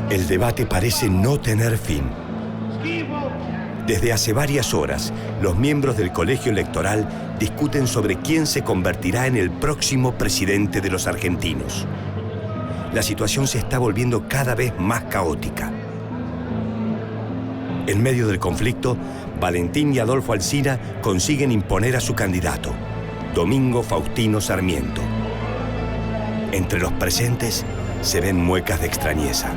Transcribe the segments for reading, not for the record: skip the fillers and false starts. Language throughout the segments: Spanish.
El debate parece no tener fin. Desde hace varias horas, los miembros del colegio electoral discuten sobre quién se convertirá en el próximo presidente de los argentinos. La situación se está volviendo cada vez más caótica. En medio del conflicto, Valentín y Adolfo Alsina consiguen imponer a su candidato, Domingo Faustino Sarmiento. Entre los presentes se ven muecas de extrañeza.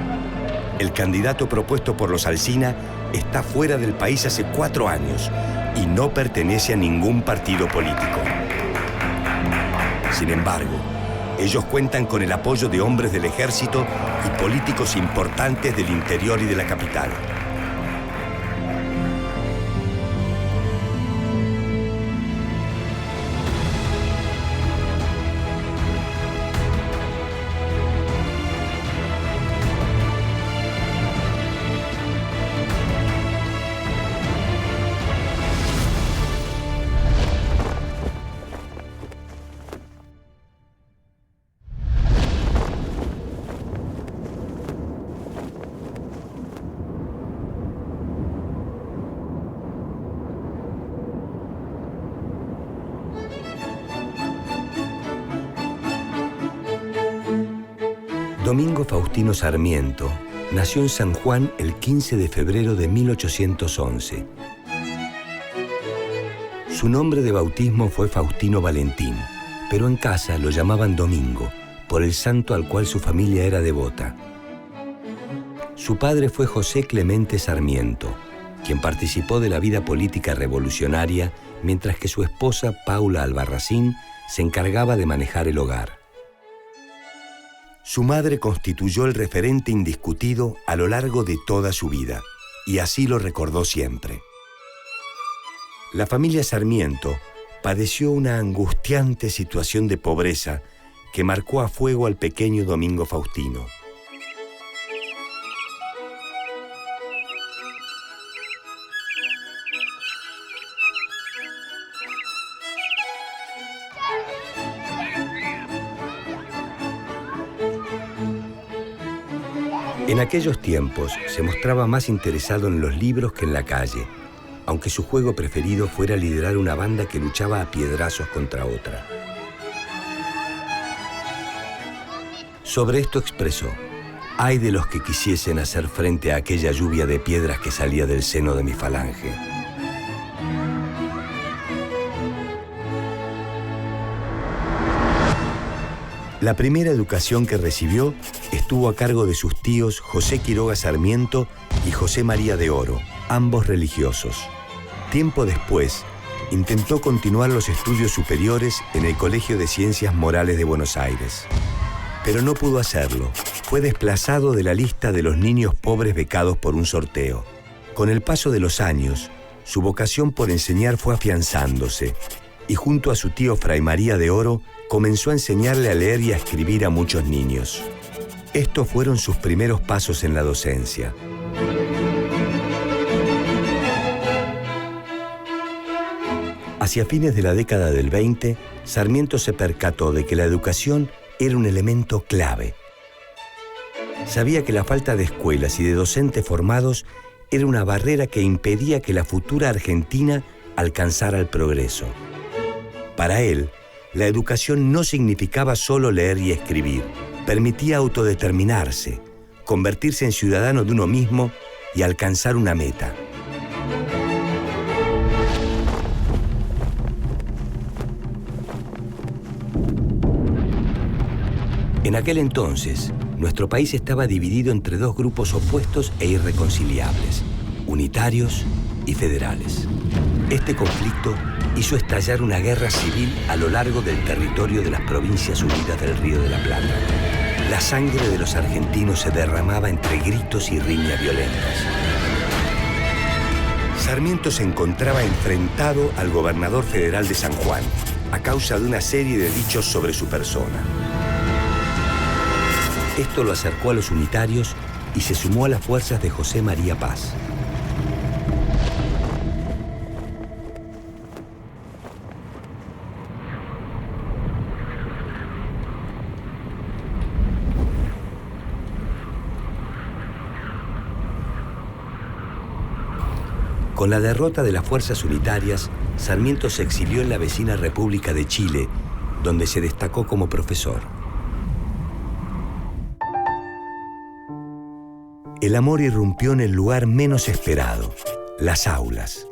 El candidato propuesto por los Alsina está fuera del país hace 4 años y no pertenece a ningún partido político. Sin embargo, ellos cuentan con el apoyo de hombres del ejército y políticos importantes del interior y de la capital. Domingo Faustino Sarmiento nació en San Juan el 15 de febrero de 1811. Su nombre de bautismo fue Faustino Valentín, pero en casa lo llamaban Domingo, por el santo al cual su familia era devota. Su padre fue José Clemente Sarmiento, quien participó de la vida política revolucionaria, mientras que su esposa, Paula Albarracín, se encargaba de manejar el hogar. Su madre constituyó el referente indiscutido a lo largo de toda su vida, y así lo recordó siempre. La familia Sarmiento padeció una angustiante situación de pobreza que marcó a fuego al pequeño Domingo Faustino. En aquellos tiempos se mostraba más interesado en los libros que en la calle, aunque su juego preferido fuera liderar una banda que luchaba a piedrazos contra otra. Sobre esto expresó: «Ay de los que quisiesen hacer frente a aquella lluvia de piedras que salía del seno de mi falange». La primera educación que recibió estuvo a cargo de sus tíos José Quiroga Sarmiento y José María de Oro, ambos religiosos. Tiempo después, intentó continuar los estudios superiores en el Colegio de Ciencias Morales de Buenos Aires. Pero no pudo hacerlo. Fue desplazado de la lista de los niños pobres becados por un sorteo. Con el paso de los años, su vocación por enseñar fue afianzándose, y junto a su tío Fray María de Oro, comenzó a enseñarle a leer y a escribir a muchos niños. Estos fueron sus primeros pasos en la docencia. Hacia fines de la década del 20, Sarmiento se percató de que la educación era un elemento clave. Sabía que la falta de escuelas y de docentes formados era una barrera que impedía que la futura Argentina alcanzara el progreso. Para él, la educación no significaba solo leer y escribir. Permitía autodeterminarse, convertirse en ciudadano de uno mismo y alcanzar una meta. En aquel entonces, nuestro país estaba dividido entre dos grupos opuestos e irreconciliables: unitarios y federales. Este conflicto hizo estallar una guerra civil a lo largo del territorio de las Provincias Unidas del Río de la Plata. La sangre de los argentinos se derramaba entre gritos y riñas violentas. Sarmiento se encontraba enfrentado al gobernador federal de San Juan a causa de una serie de dichos sobre su persona. Esto lo acercó a los unitarios y se sumó a las fuerzas de José María Paz. Con la derrota de las fuerzas unitarias, Sarmiento se exilió en la vecina República de Chile, donde se destacó como profesor. El amor irrumpió en el lugar menos esperado, las aulas.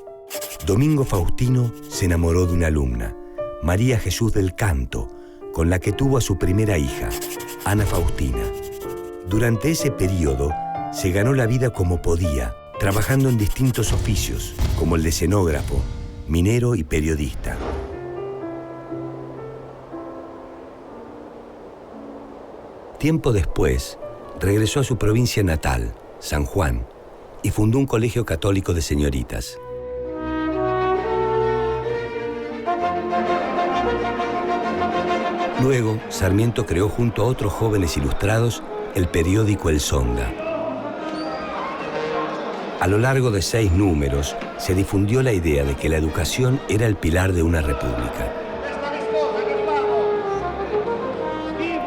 Domingo Faustino se enamoró de una alumna, María Jesús del Canto, con la que tuvo a su primera hija, Ana Faustina. Durante ese periodo, se ganó la vida como podía, trabajando en distintos oficios, como el de escenógrafo, minero y periodista. Tiempo después, regresó a su provincia natal, San Juan, y fundó un colegio católico de señoritas. Luego, Sarmiento creó junto a otros jóvenes ilustrados el periódico El Sonda. A lo largo de 6 números, se difundió la idea de que la educación era el pilar de una república.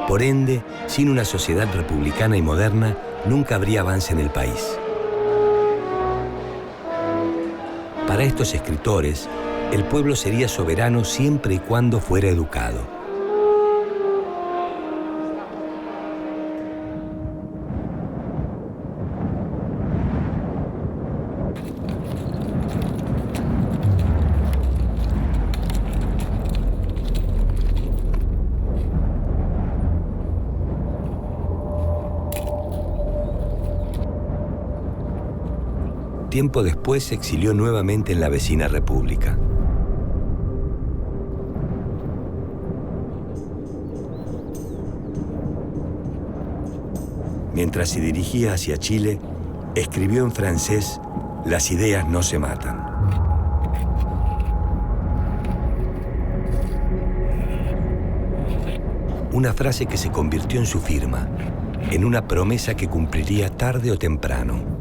Por ende, sin una sociedad republicana y moderna, nunca habría avance en el país. Para estos escritores, el pueblo sería soberano siempre y cuando fuera educado. Tiempo después se exilió nuevamente en la vecina República. Mientras se dirigía hacia Chile, escribió en francés: "Las ideas no se matan". Una frase que se convirtió en su firma, en una promesa que cumpliría tarde o temprano.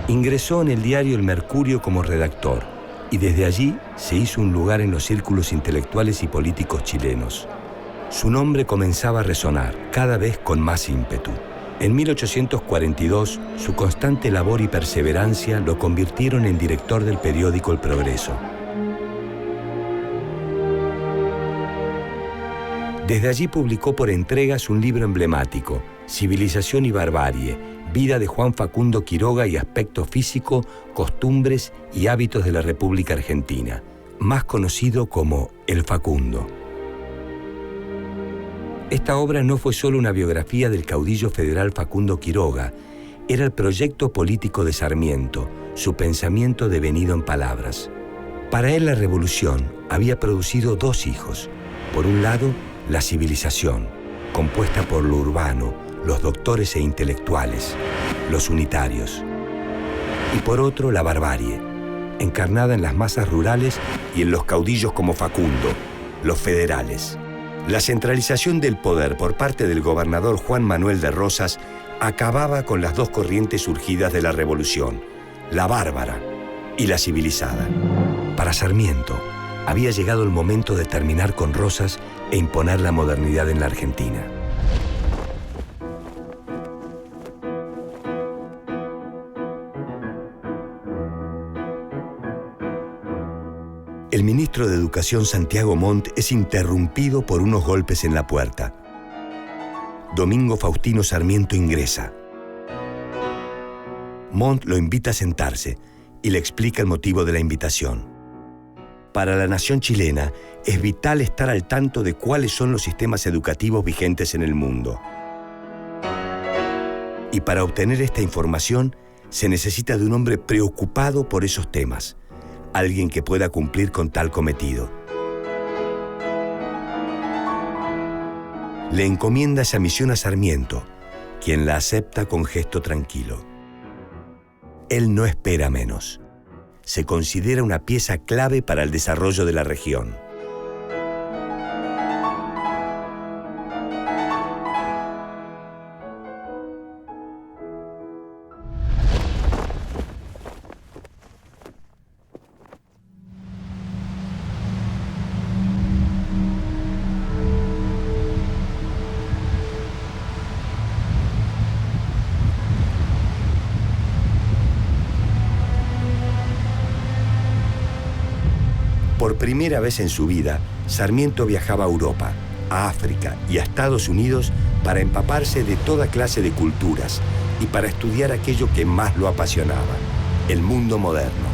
Ingresó en el diario El Mercurio como redactor y desde allí se hizo un lugar en los círculos intelectuales y políticos chilenos. Su nombre comenzaba a resonar cada vez con más ímpetu. En 1842, su constante labor y perseverancia lo convirtieron en director del periódico El Progreso. Desde allí publicó por entregas un libro emblemático, Civilización y Barbarie, Vida de Juan Facundo Quiroga y aspecto físico, costumbres y hábitos de la República Argentina, más conocido como El Facundo. Esta obra no fue solo una biografía del caudillo federal Facundo Quiroga, era el proyecto político de Sarmiento, su pensamiento devenido en palabras. Para él la revolución había producido 2 hijos. Por un lado, la civilización, compuesta por lo urbano, los doctores e intelectuales, los unitarios. Y por otro, la barbarie, encarnada en las masas rurales y en los caudillos como Facundo, los federales. La centralización del poder por parte del gobernador Juan Manuel de Rosas acababa con las 2 corrientes surgidas de la revolución, la bárbara y la civilizada. Para Sarmiento, había llegado el momento de terminar con Rosas e imponer la modernidad en la Argentina. El ministro de Educación Santiago Montt es interrumpido por unos golpes en la puerta. Domingo Faustino Sarmiento ingresa. Montt lo invita a sentarse y le explica el motivo de la invitación. Para la nación chilena es vital estar al tanto de cuáles son los sistemas educativos vigentes en el mundo. Y para obtener esta información se necesita de un hombre preocupado por esos temas, alguien que pueda cumplir con tal cometido. Le encomienda esa misión a Sarmiento, quien la acepta con gesto tranquilo. Él no espera menos. Se considera una pieza clave para el desarrollo de la región. Por primera vez en su vida, Sarmiento viajaba a Europa, a África y a Estados Unidos para empaparse de toda clase de culturas y para estudiar aquello que más lo apasionaba, el mundo moderno.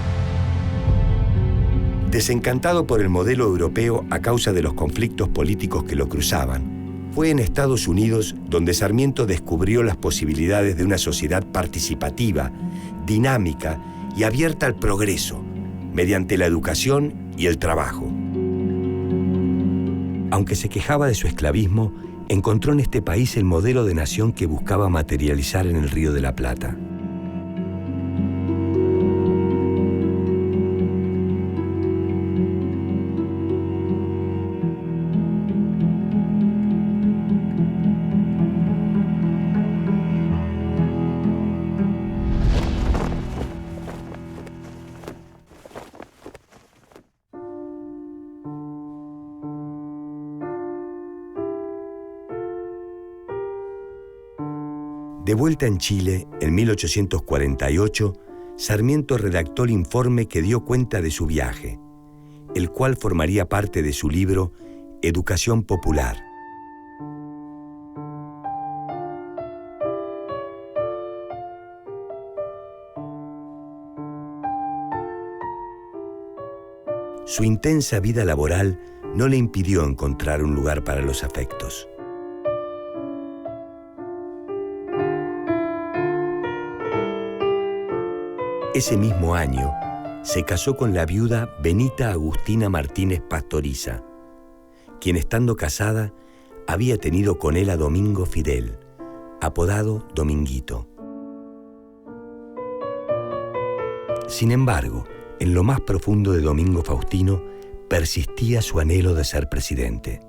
Desencantado por el modelo europeo a causa de los conflictos políticos que lo cruzaban, fue en Estados Unidos donde Sarmiento descubrió las posibilidades de una sociedad participativa, dinámica y abierta al progreso, mediante la educación y el trabajo. Aunque se quejaba de su esclavismo, encontró en este país el modelo de nación que buscaba materializar en el Río de la Plata. De vuelta en Chile, en 1848, Sarmiento redactó el informe que dio cuenta de su viaje, el cual formaría parte de su libro Educación Popular. Su intensa vida laboral no le impidió encontrar un lugar para los afectos. Ese mismo año, se casó con la viuda Benita Agustina Martínez Pastoriza, quien estando casada había tenido con él a Domingo Fidel, apodado Dominguito. Sin embargo, en lo más profundo de Domingo Faustino persistía su anhelo de ser presidente.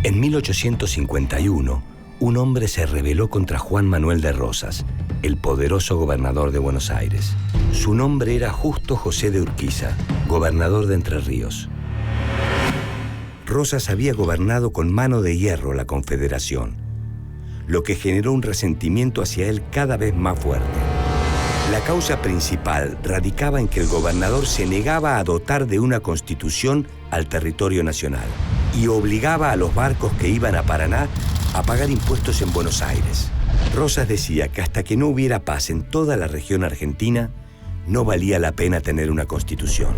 En 1851, un hombre se rebeló contra Juan Manuel de Rosas, el poderoso gobernador de Buenos Aires. Su nombre era Justo José de Urquiza, gobernador de Entre Ríos. Rosas había gobernado con mano de hierro la Confederación, lo que generó un resentimiento hacia él cada vez más fuerte. La causa principal radicaba en que el gobernador se negaba a dotar de una constitución al territorio nacional y obligaba a los barcos que iban a Paraná a pagar impuestos en Buenos Aires. Rosas decía que hasta que no hubiera paz en toda la región argentina, no valía la pena tener una constitución.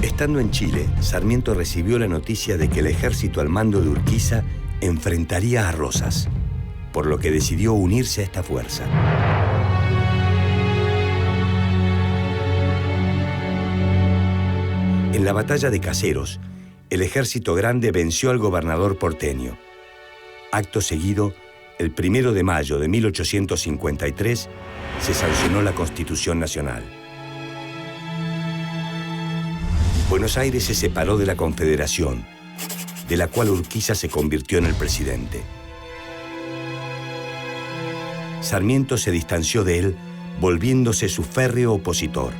Estando en Chile, Sarmiento recibió la noticia de que el ejército al mando de Urquiza enfrentaría a Rosas, por lo que decidió unirse a esta fuerza. En la batalla de Caseros, el ejército grande venció al gobernador porteño. Acto seguido, el 1 de mayo de 1853, se sancionó la Constitución Nacional. Buenos Aires se separó de la Confederación, de la cual Urquiza se convirtió en el presidente. Sarmiento se distanció de él, volviéndose su férreo opositor.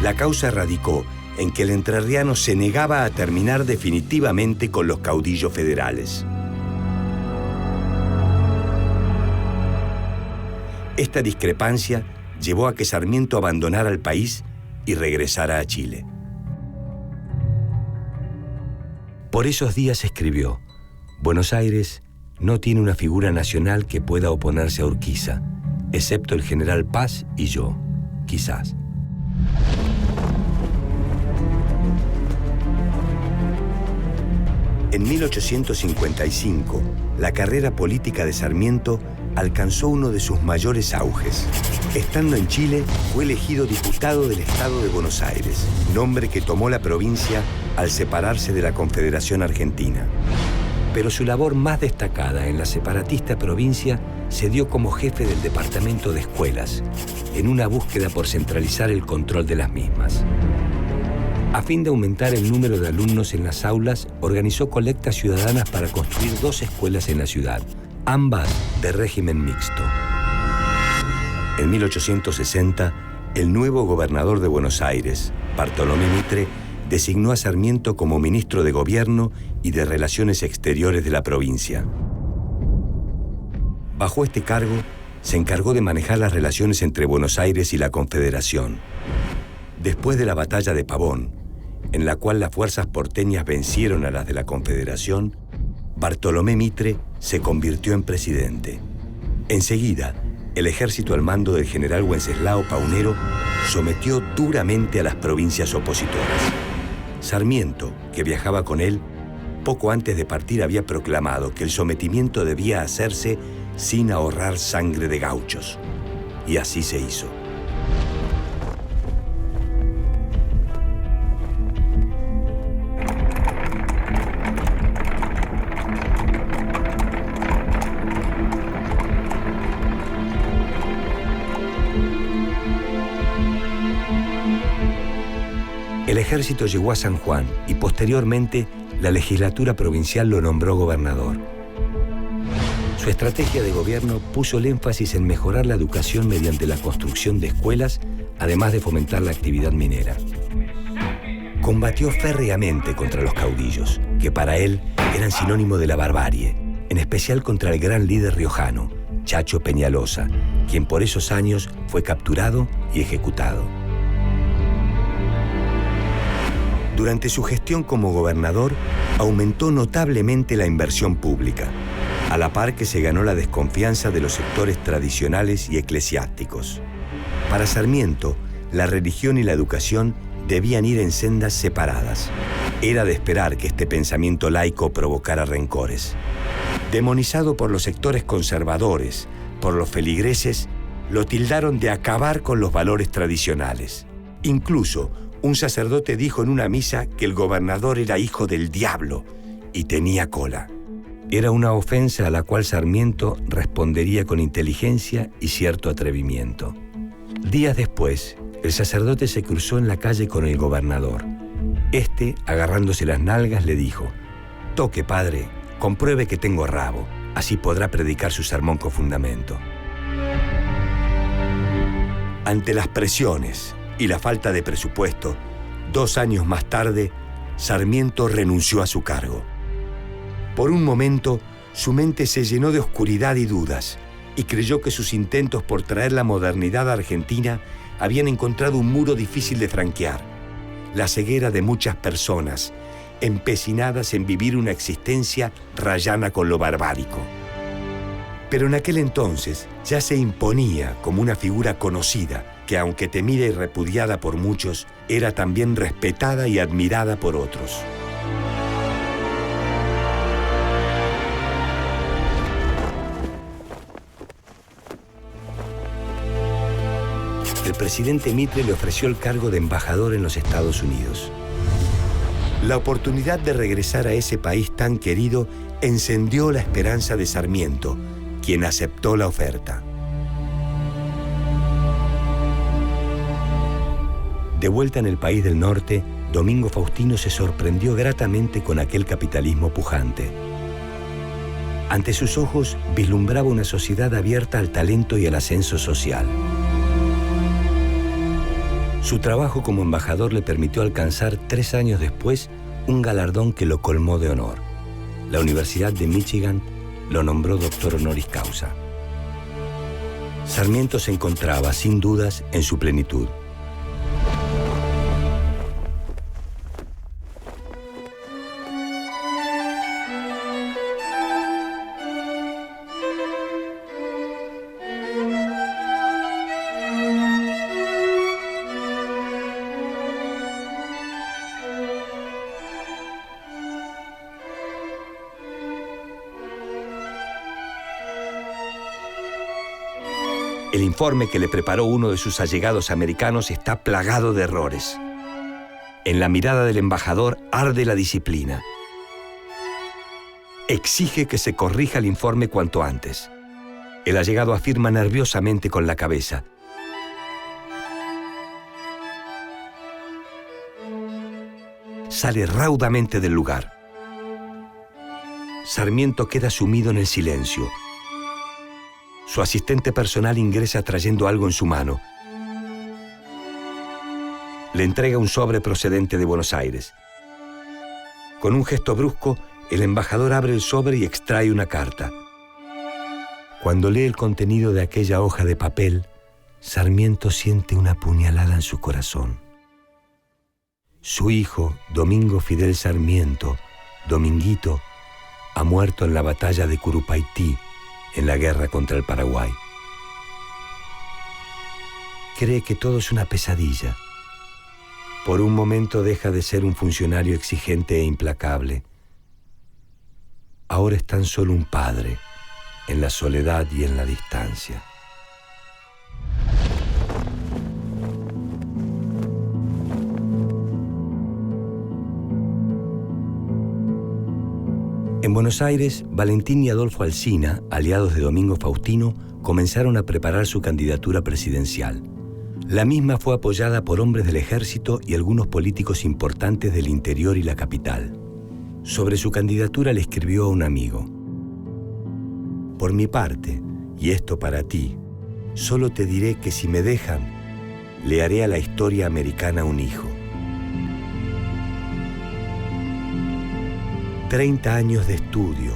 La causa radicó en que el entrerriano se negaba a terminar definitivamente con los caudillos federales. Esta discrepancia llevó a que Sarmiento abandonara el país y regresara a Chile. Por esos días escribió: Buenos Aires no tiene una figura nacional que pueda oponerse a Urquiza, excepto el general Paz y yo, quizás. En 1855, la carrera política de Sarmiento alcanzó uno de sus mayores auges. Estando en Chile, fue elegido diputado del Estado de Buenos Aires, nombre que tomó la provincia al separarse de la Confederación Argentina. Pero su labor más destacada en la separatista provincia se dio como jefe del departamento de escuelas, en una búsqueda por centralizar el control de las mismas. A fin de aumentar el número de alumnos en las aulas, organizó colectas ciudadanas para construir 2 escuelas en la ciudad, ambas de régimen mixto. En 1860, el nuevo gobernador de Buenos Aires, Bartolomé Mitre, designó a Sarmiento como ministro de Gobierno y de Relaciones Exteriores de la provincia. Bajo este cargo, se encargó de manejar las relaciones entre Buenos Aires y la Confederación. Después de la batalla de Pavón, en la cual las fuerzas porteñas vencieron a las de la Confederación, Bartolomé Mitre se convirtió en presidente. Enseguida, el ejército al mando del general Wenceslao Paunero sometió duramente a las provincias opositoras. Sarmiento, que viajaba con él, poco antes de partir había proclamado que el sometimiento debía hacerse sin ahorrar sangre de gauchos. Y así se hizo. El ejército llegó a San Juan y posteriormente la legislatura provincial lo nombró gobernador. Su estrategia de gobierno puso el énfasis en mejorar la educación mediante la construcción de escuelas, además de fomentar la actividad minera. Combatió férreamente contra los caudillos, que para él eran sinónimo de la barbarie, en especial contra el gran líder riojano, Chacho Peñalosa, quien por esos años fue capturado y ejecutado. Durante su gestión como gobernador, aumentó notablemente la inversión pública, a la par que se ganó la desconfianza de los sectores tradicionales y eclesiásticos. Para Sarmiento, la religión y la educación debían ir en sendas separadas. Era de esperar que este pensamiento laico provocara rencores. Demonizado por los sectores conservadores, por los feligreses, lo tildaron de acabar con los valores tradicionales. Incluso, un sacerdote dijo en una misa que el gobernador era hijo del diablo y tenía cola. Era una ofensa a la cual Sarmiento respondería con inteligencia y cierto atrevimiento. Días después, el sacerdote se cruzó en la calle con el gobernador. Este, agarrándose las nalgas, le dijo: «Toque, padre, compruebe que tengo rabo, así podrá predicar su sermón con fundamento». Ante las presiones y la falta de presupuesto, 2 años más tarde, Sarmiento renunció a su cargo. Por un momento, su mente se llenó de oscuridad y dudas, y creyó que sus intentos por traer la modernidad a Argentina habían encontrado un muro difícil de franquear, la ceguera de muchas personas, empecinadas en vivir una existencia rayana con lo barbárico. Pero en aquel entonces ya se imponía como una figura conocida, que aunque temida y repudiada por muchos, era también respetada y admirada por otros. El presidente Mitre le ofreció el cargo de embajador en los Estados Unidos. La oportunidad de regresar a ese país tan querido encendió la esperanza de Sarmiento, quien aceptó la oferta. De vuelta en el país del norte, Domingo Faustino se sorprendió gratamente con aquel capitalismo pujante. Ante sus ojos vislumbraba una sociedad abierta al talento y al ascenso social. Su trabajo como embajador le permitió alcanzar 3 años después un galardón que lo colmó de honor. La Universidad de Michigan lo nombró doctor honoris causa. Sarmiento se encontraba, sin dudas, en su plenitud. El informe que le preparó uno de sus allegados americanos está plagado de errores. En la mirada del embajador arde la disciplina. Exige que se corrija el informe cuanto antes. El allegado afirma nerviosamente con la cabeza: sale raudamente del lugar. Sarmiento queda sumido en el silencio. Su asistente personal ingresa trayendo algo en su mano. le entrega un sobre procedente de Buenos Aires. Con un gesto brusco, el embajador abre el sobre y extrae una carta. Cuando lee el contenido de aquella hoja de papel, Sarmiento siente una puñalada en su corazón. Su hijo, Domingo Fidel Sarmiento, Dominguito, ha muerto en la batalla de Curupaití, en la guerra contra el Paraguay. Cree que todo es una pesadilla. Por un momento deja de ser un funcionario exigente e implacable. Ahora es tan solo un padre, en la soledad y en la distancia. En Buenos Aires, Valentín y Adolfo Alsina, aliados de Domingo Faustino, comenzaron a preparar su candidatura presidencial. La misma fue apoyada por hombres del ejército y algunos políticos importantes del interior y la capital. Sobre su candidatura le escribió a un amigo: por mi parte, y esto para ti, solo te diré que si me dejan, le haré a la historia americana un hijo. 30 años de estudio,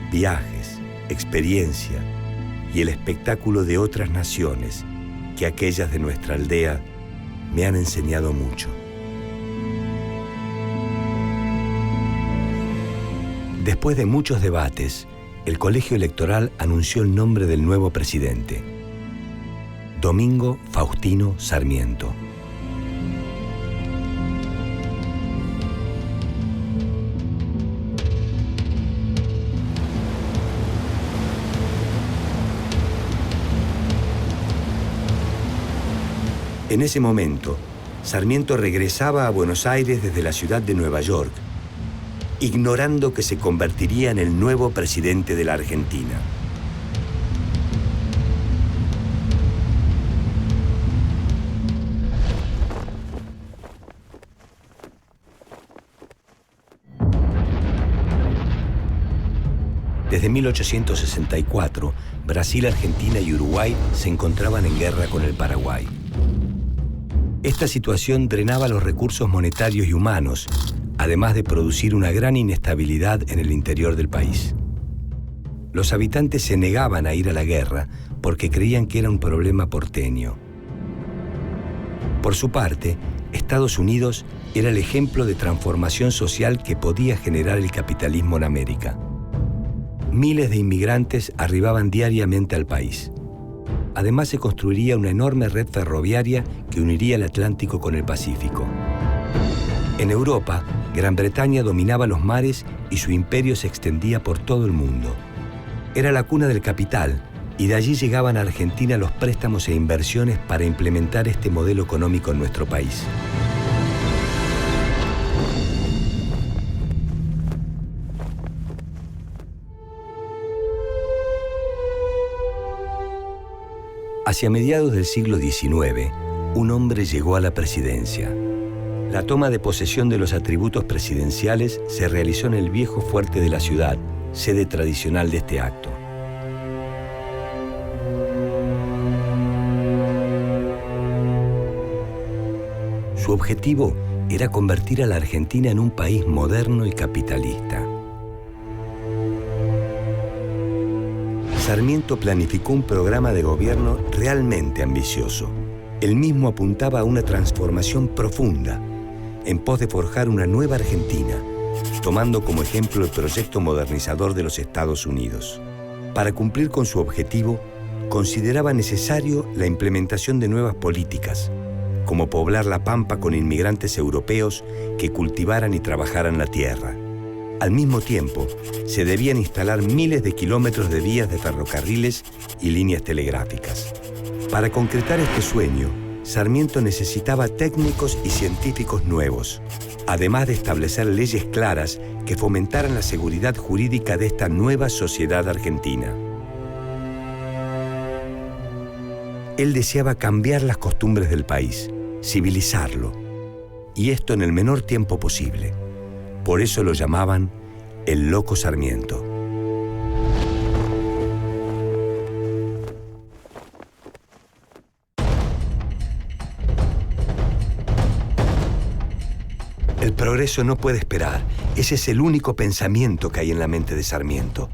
viajes, experiencia y el espectáculo de otras naciones que aquellas de nuestra aldea me han enseñado mucho. Después de muchos debates, el colegio electoral anunció el nombre del nuevo presidente: Domingo Faustino Sarmiento. En ese momento, Sarmiento regresaba a Buenos Aires desde la ciudad de Nueva York, ignorando que se convertiría en el nuevo presidente de la Argentina. Desde 1864, Brasil, Argentina y Uruguay se encontraban en guerra con el Paraguay. Esta situación drenaba los recursos monetarios y humanos, además de producir una gran inestabilidad en el interior del país. Los habitantes se negaban a ir a la guerra porque creían que era un problema porteño. Por su parte, Estados Unidos era el ejemplo de transformación social que podía generar el capitalismo en América. Miles de inmigrantes arribaban diariamente al país. Además, se construiría una enorme red ferroviaria que uniría el Atlántico con el Pacífico. En Europa, Gran Bretaña dominaba los mares y su imperio se extendía por todo el mundo. Era la cuna del capital y de allí llegaban a Argentina los préstamos e inversiones para implementar este modelo económico en nuestro país. Hacia mediados del siglo XIX, un hombre llegó a la presidencia. La toma de posesión de los atributos presidenciales se realizó en el viejo fuerte de la ciudad, sede tradicional de este acto. Su objetivo era convertir a la Argentina en un país moderno y capitalista. Sarmiento planificó un programa de gobierno realmente ambicioso. Él mismo apuntaba a una transformación profunda en pos de forjar una nueva Argentina, tomando como ejemplo el proyecto modernizador de los Estados Unidos. Para cumplir con su objetivo, consideraba necesario la implementación de nuevas políticas, como poblar la pampa con inmigrantes europeos que cultivaran y trabajaran la tierra. Al mismo tiempo, se debían instalar miles de kilómetros de vías de ferrocarriles y líneas telegráficas. Para concretar este sueño, Sarmiento necesitaba técnicos y científicos nuevos, además de establecer leyes claras que fomentaran la seguridad jurídica de esta nueva sociedad argentina. Él deseaba cambiar las costumbres del país, civilizarlo, y esto en el menor tiempo posible. Por eso lo llamaban el Loco Sarmiento. El progreso no puede esperar. Ese es el único pensamiento que hay en la mente de Sarmiento.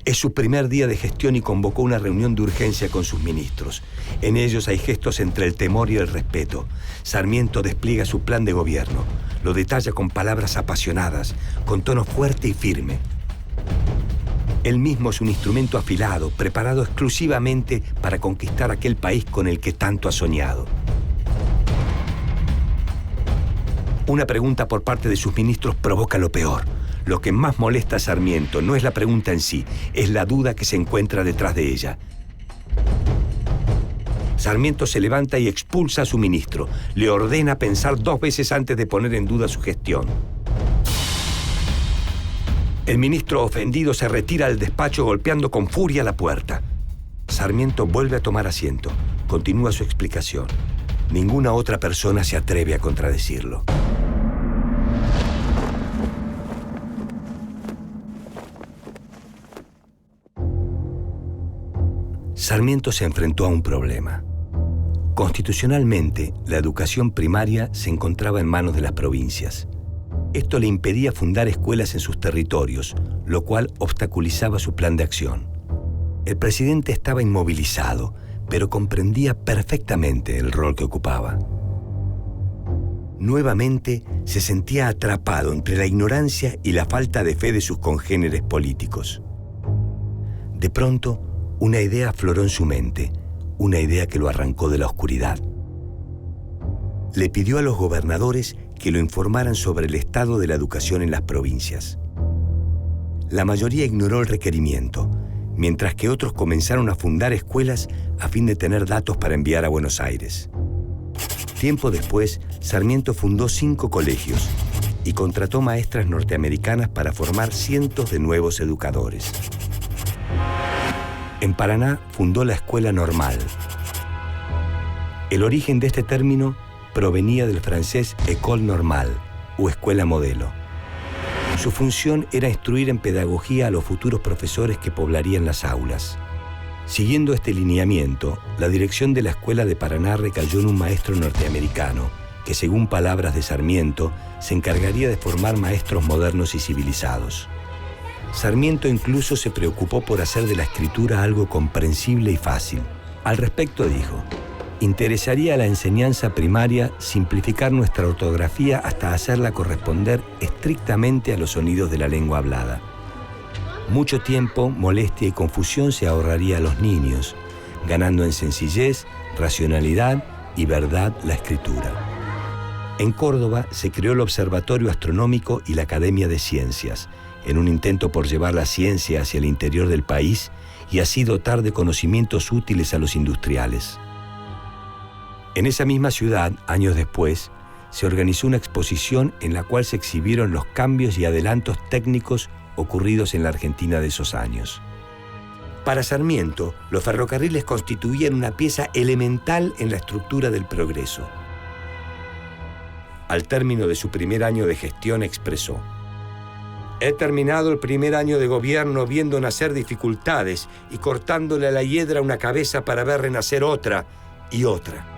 Es su primer día de gestión y convocó una reunión de urgencia con sus ministros. En ellos hay gestos entre el temor y el respeto. Sarmiento despliega su plan de gobierno. Lo detalla con palabras apasionadas, con tono fuerte y firme. Él mismo es un instrumento afilado, preparado exclusivamente para conquistar aquel país con el que tanto ha soñado. Una pregunta por parte de sus ministros provoca lo peor. Lo que más molesta a Sarmiento no es la pregunta en sí, es la duda que se encuentra detrás de ella. Sarmiento se levanta y expulsa a su ministro. Le ordena pensar 2 veces antes de poner en duda su gestión. El ministro ofendido se retira del despacho golpeando con furia la puerta. Sarmiento vuelve a tomar asiento. Continúa su explicación. Ninguna otra persona se atreve a contradecirlo. Sarmiento se enfrentó a un problema. Constitucionalmente, la educación primaria se encontraba en manos de las provincias. Esto le impedía fundar escuelas en sus territorios, lo cual obstaculizaba su plan de acción. El presidente estaba inmovilizado, pero comprendía perfectamente el rol que ocupaba. Nuevamente se sentía atrapado entre la ignorancia y la falta de fe de sus congéneres políticos. De pronto, una idea afloró en su mente, una idea que lo arrancó de la oscuridad. Le pidió a los gobernadores que lo informaran sobre el estado de la educación en las provincias. La mayoría ignoró el requerimiento, mientras que otros comenzaron a fundar escuelas a fin de tener datos para enviar a Buenos Aires. Tiempo después, Sarmiento fundó 5 colegios y contrató maestras norteamericanas para formar cientos de nuevos educadores. En Paraná fundó la Escuela Normal. El origen de este término provenía del francés École Normale, o Escuela Modelo. Su función era instruir en pedagogía a los futuros profesores que poblarían las aulas. Siguiendo este lineamiento, la dirección de la Escuela de Paraná recayó en un maestro norteamericano, que según palabras de Sarmiento, se encargaría de formar maestros modernos y civilizados. Sarmiento incluso se preocupó por hacer de la escritura algo comprensible y fácil. Al respecto dijo: interesaría a la enseñanza primaria simplificar nuestra ortografía hasta hacerla corresponder estrictamente a los sonidos de la lengua hablada. Mucho tiempo, molestia y confusión se ahorraría a los niños, ganando en sencillez, racionalidad y verdad la escritura. En Córdoba se creó el Observatorio Astronómico y la Academia de Ciencias, en un intento por llevar la ciencia hacia el interior del país y así dotar de conocimientos útiles a los industriales. En esa misma ciudad, años después, se organizó una exposición en la cual se exhibieron los cambios y adelantos técnicos ocurridos en la Argentina de esos años. Para Sarmiento, los ferrocarriles constituían una pieza elemental en la estructura del progreso. Al término de su primer año de gestión expresó: he terminado el primer año de gobierno viendo nacer dificultades y cortándole a la hiedra una cabeza para ver renacer otra y otra.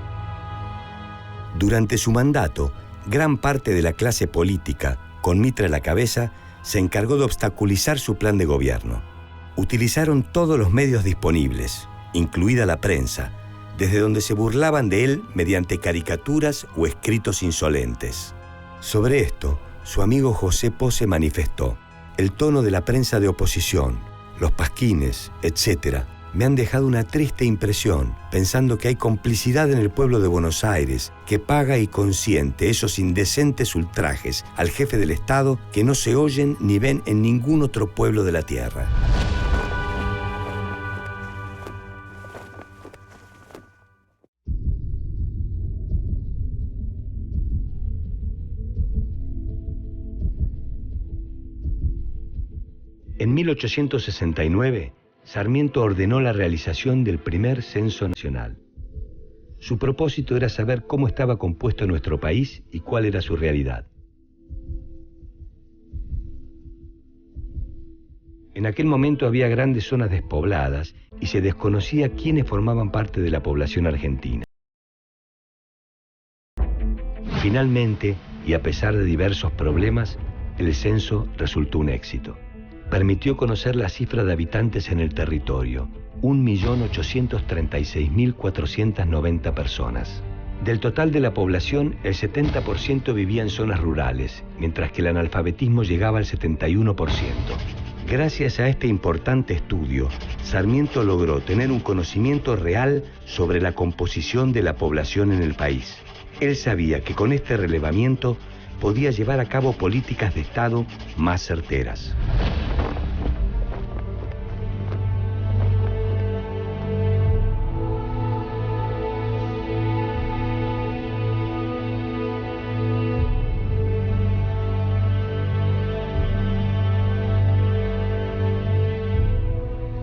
Durante su mandato, gran parte de la clase política, con Mitre a la cabeza, se encargó de obstaculizar su plan de gobierno. Utilizaron todos los medios disponibles, incluida la prensa, desde donde se burlaban de él mediante caricaturas o escritos insolentes. Sobre esto, su amigo José Pose manifestó: el tono de la prensa de oposición, los pasquines, etc., me han dejado una triste impresión, pensando que hay complicidad en el pueblo de Buenos Aires, que paga y consiente esos indecentes ultrajes al jefe del Estado que no se oyen ni ven en ningún otro pueblo de la tierra. En 1869, Sarmiento ordenó la realización del primer censo nacional. Su propósito era saber cómo estaba compuesto nuestro país y cuál era su realidad. En aquel momento había grandes zonas despobladas y se desconocía quiénes formaban parte de la población argentina. Finalmente, y a pesar de diversos problemas, el censo resultó un éxito. Permitió conocer la cifra de habitantes en el territorio, 1.836.490 personas. Del total de la población, el 70% vivía en zonas rurales, mientras que el analfabetismo llegaba al 71%. Gracias a este importante estudio, Sarmiento logró tener un conocimiento real sobre la composición de la población en el país. Él sabía que con este relevamiento podía llevar a cabo políticas de Estado más certeras.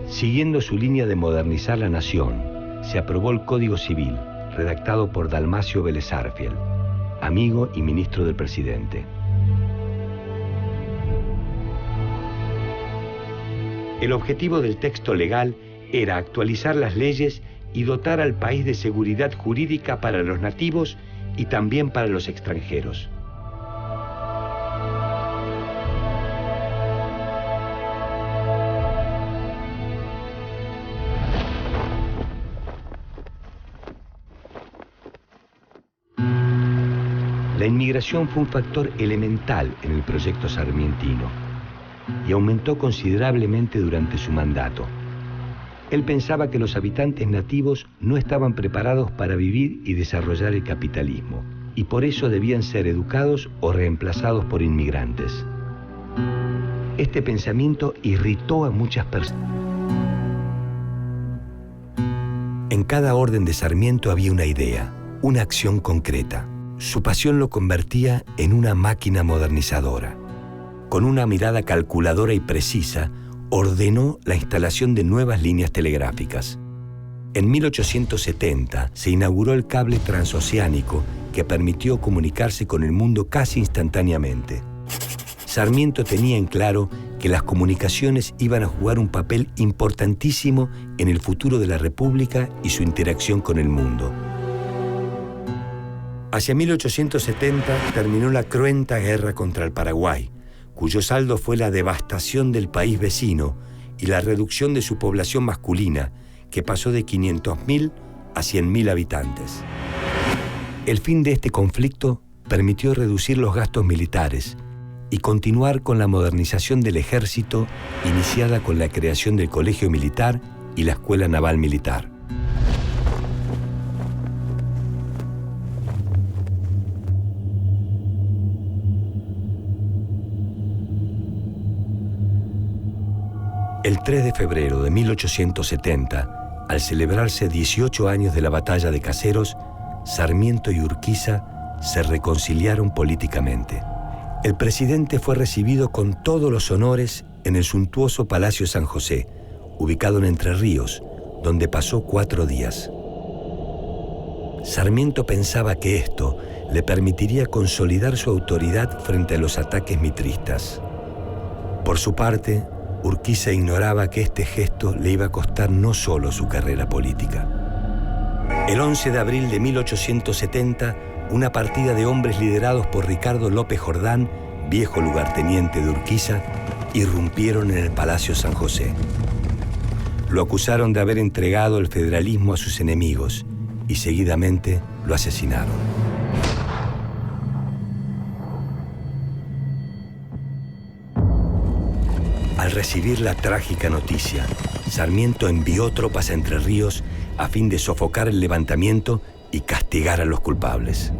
Siguiendo su línea de modernizar la nación, se aprobó el Código Civil, redactado por Dalmacio Vélez Arfiel, amigo y ministro del presidente. El objetivo del texto legal era actualizar las leyes y dotar al país de seguridad jurídica para los nativos y también para los extranjeros. La inmigración fue un factor elemental en el proyecto sarmientino y aumentó considerablemente durante su mandato. Él pensaba que los habitantes nativos no estaban preparados para vivir y desarrollar el capitalismo, y por eso debían ser educados o reemplazados por inmigrantes. Este pensamiento irritó a muchas personas. En cada orden de Sarmiento había una idea, una acción concreta. Su pasión lo convertía en una máquina modernizadora. Con una mirada calculadora y precisa, ordenó la instalación de nuevas líneas telegráficas. En 1870 se inauguró el cable transoceánico que permitió comunicarse con el mundo casi instantáneamente. Sarmiento tenía en claro que las comunicaciones iban a jugar un papel importantísimo en el futuro de la República y su interacción con el mundo. Hacia 1870 terminó la cruenta guerra contra el Paraguay, cuyo saldo fue la devastación del país vecino y la reducción de su población masculina, que pasó de 500.000 a 100.000 habitantes. El fin de este conflicto permitió reducir los gastos militares y continuar con la modernización del ejército iniciada con la creación del Colegio Militar y la Escuela Naval Militar. El 3 de febrero de 1870, al celebrarse 18 años de la batalla de Caseros, Sarmiento y Urquiza se reconciliaron políticamente. El presidente fue recibido con todos los honores en el suntuoso Palacio San José, ubicado en Entre Ríos, donde pasó 4 días. Sarmiento pensaba que esto le permitiría consolidar su autoridad frente a los ataques mitristas. Por su parte, Urquiza ignoraba que este gesto le iba a costar no solo su carrera política. El 11 de abril de 1870, una partida de hombres liderados por Ricardo López Jordán, viejo lugarteniente de Urquiza, irrumpieron en el Palacio San José. Lo acusaron de haber entregado el federalismo a sus enemigos y seguidamente lo asesinaron. Al recibir la trágica noticia, Sarmiento envió tropas a Entre Ríos a fin de sofocar el levantamiento y castigar a los culpables.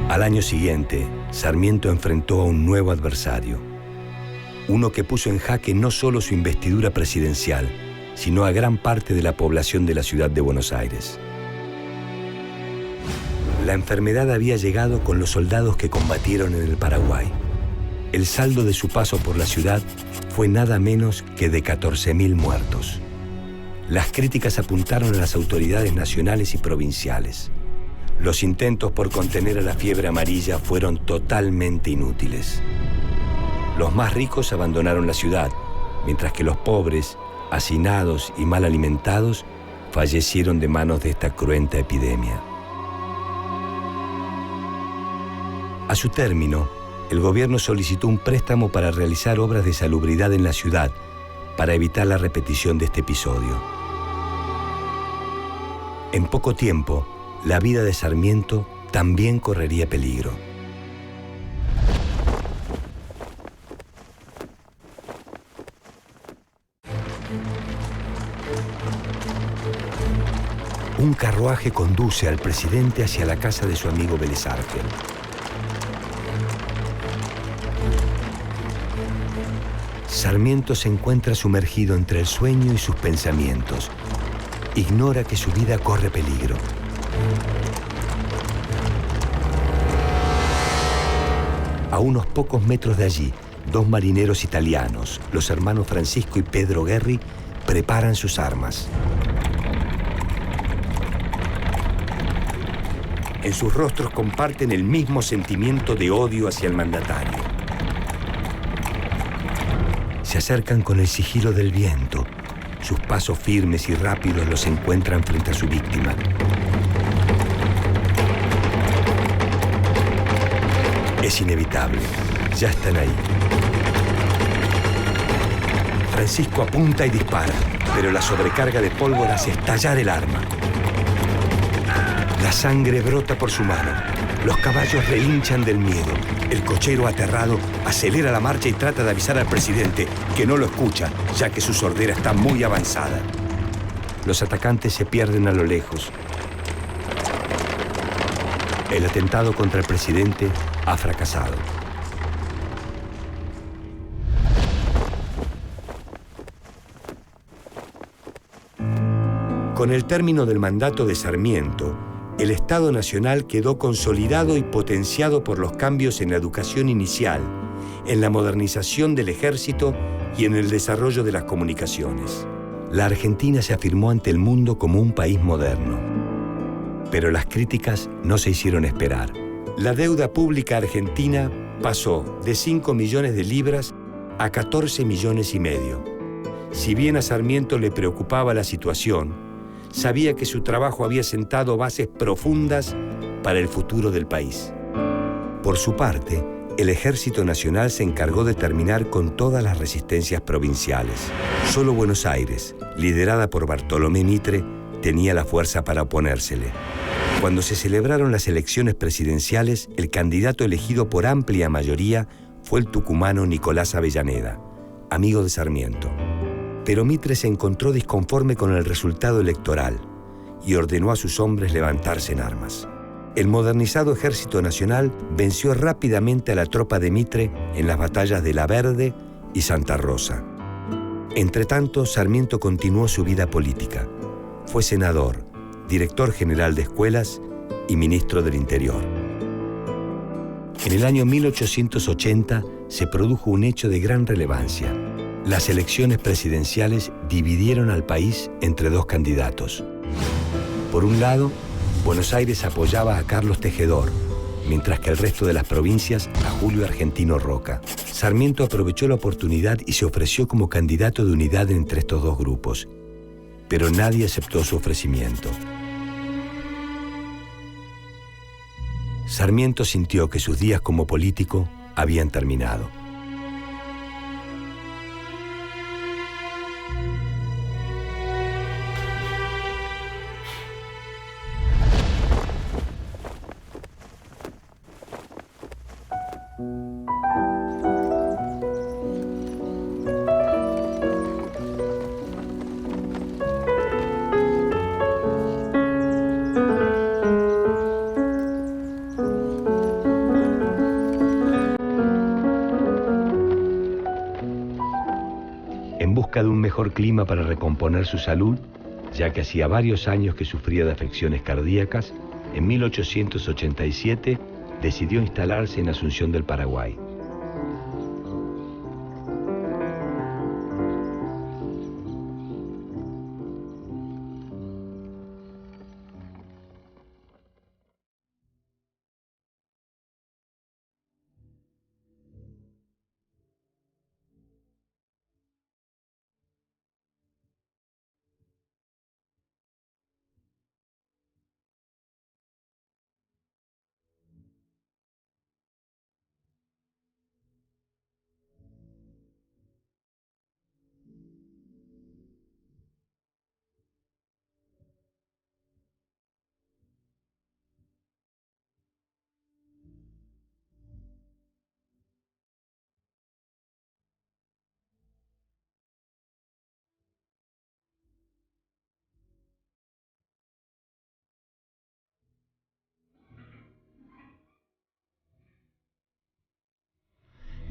Al año siguiente, Sarmiento enfrentó a un nuevo adversario, uno que puso en jaque no solo su investidura presidencial, sino a gran parte de la población de la ciudad de Buenos Aires. La enfermedad había llegado con los soldados que combatieron en el Paraguay. El saldo de su paso por la ciudad fue nada menos que de 14.000 muertos. Las críticas apuntaron a las autoridades nacionales y provinciales. Los intentos por contener a la fiebre amarilla fueron totalmente inútiles. Los más ricos abandonaron la ciudad, mientras que los pobres, hacinados y mal alimentados, fallecieron de manos de esta cruenta epidemia. A su término, el gobierno solicitó un préstamo para realizar obras de salubridad en la ciudad, para evitar la repetición de este episodio. En poco tiempo, la vida de Sarmiento también correría peligro. Un carruaje conduce al presidente hacia la casa de su amigo Vélez Arfiel. Sarmiento se encuentra sumergido entre el sueño y sus pensamientos. Ignora que su vida corre peligro. A unos pocos metros de allí, dos marineros italianos, los hermanos Francisco y Pedro Guerri, preparan sus armas. En sus rostros comparten el mismo sentimiento de odio hacia el mandatario. Se acercan con el sigilo del viento. Sus pasos firmes y rápidos los encuentran frente a su víctima. Es inevitable. Ya están ahí. Francisco apunta y dispara, pero la sobrecarga de pólvora hace estallar el arma. La sangre brota por su mano. Los caballos rehinchan del miedo. El cochero, aterrado, acelera la marcha y trata de avisar al presidente, que no lo escucha, ya que su sordera está muy avanzada. Los atacantes se pierden a lo lejos. El atentado contra el presidente ha fracasado. Con el término del mandato de Sarmiento, el Estado Nacional quedó consolidado y potenciado por los cambios en la educación inicial, en la modernización del ejército y en el desarrollo de las comunicaciones. La Argentina se afirmó ante el mundo como un país moderno. Pero las críticas no se hicieron esperar. La deuda pública argentina pasó de 5 millones de libras a 14 millones y medio. Si bien a Sarmiento le preocupaba la situación, sabía que su trabajo había sentado bases profundas para el futuro del país. Por su parte, el Ejército Nacional se encargó de terminar con todas las resistencias provinciales. Solo Buenos Aires, liderada por Bartolomé Mitre, tenía la fuerza para oponérsele. Cuando se celebraron las elecciones presidenciales, el candidato elegido por amplia mayoría fue el tucumano Nicolás Avellaneda, amigo de Sarmiento. Pero Mitre se encontró disconforme con el resultado electoral y ordenó a sus hombres levantarse en armas. El modernizado Ejército Nacional venció rápidamente a la tropa de Mitre en las batallas de La Verde y Santa Rosa. Entretanto, Sarmiento continuó su vida política. Fue senador, director general de escuelas y ministro del Interior. En el año 1880 se produjo un hecho de gran relevancia. Las elecciones presidenciales dividieron al país entre dos candidatos. Por un lado, Buenos Aires apoyaba a Carlos Tejedor, mientras que el resto de las provincias a Julio Argentino Roca. Sarmiento aprovechó la oportunidad y se ofreció como candidato de unidad entre estos dos grupos, pero nadie aceptó su ofrecimiento. Sarmiento sintió que sus días como político habían terminado. En busca de un mejor clima para recomponer su salud, ya que hacía varios años que sufría de afecciones cardíacas, en 1887 decidió instalarse en Asunción del Paraguay.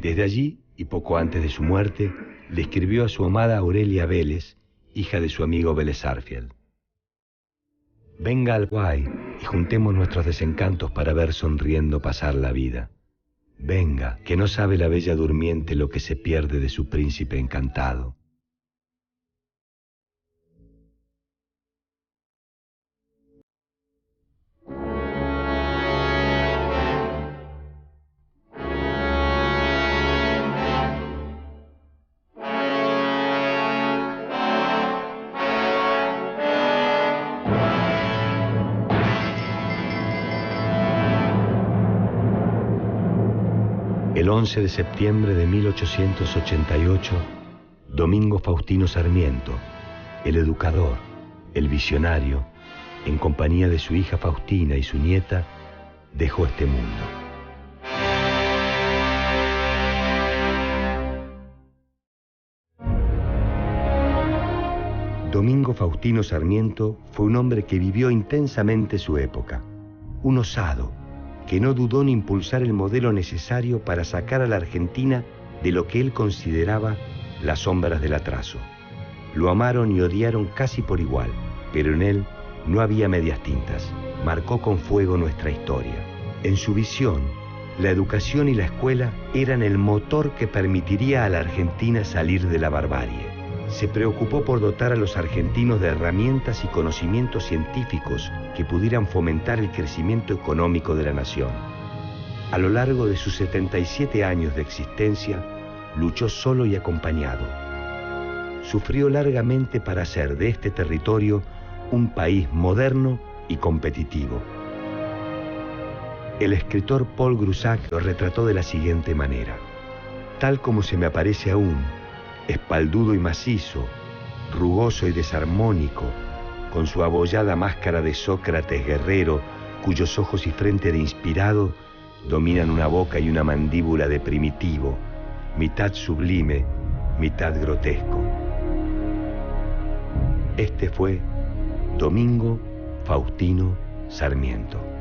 Desde allí, y poco antes de su muerte, le escribió a su amada Aurelia Vélez, hija de su amigo Vélez Sarsfield: venga al Guay y juntemos nuestros desencantos para ver sonriendo pasar la vida. Venga, que no sabe la bella durmiente lo que se pierde de su príncipe encantado. El 11 de septiembre de 1888, Domingo Faustino Sarmiento, el educador, el visionario, en compañía de su hija Faustina y su nieta, dejó este mundo. Domingo Faustino Sarmiento fue un hombre que vivió intensamente su época, un osado que no dudó en impulsar el modelo necesario para sacar a la Argentina de lo que él consideraba las sombras del atraso. Lo amaron y odiaron casi por igual, pero en él no había medias tintas. Marcó con fuego nuestra historia. En su visión, la educación y la escuela eran el motor que permitiría a la Argentina salir de la barbarie. Se preocupó por dotar a los argentinos de herramientas y conocimientos científicos que pudieran fomentar el crecimiento económico de la nación. A lo largo de sus 77 años de existencia, luchó solo y acompañado. Sufrió largamente para hacer de este territorio un país moderno y competitivo. El escritor Paul Grusac lo retrató de la siguiente manera: tal como se me aparece aún, espaldudo y macizo, rugoso y desarmónico, con su abollada máscara de Sócrates guerrero, cuyos ojos y frente de inspirado dominan una boca y una mandíbula de primitivo, mitad sublime, mitad grotesco. Este fue Domingo Faustino Sarmiento.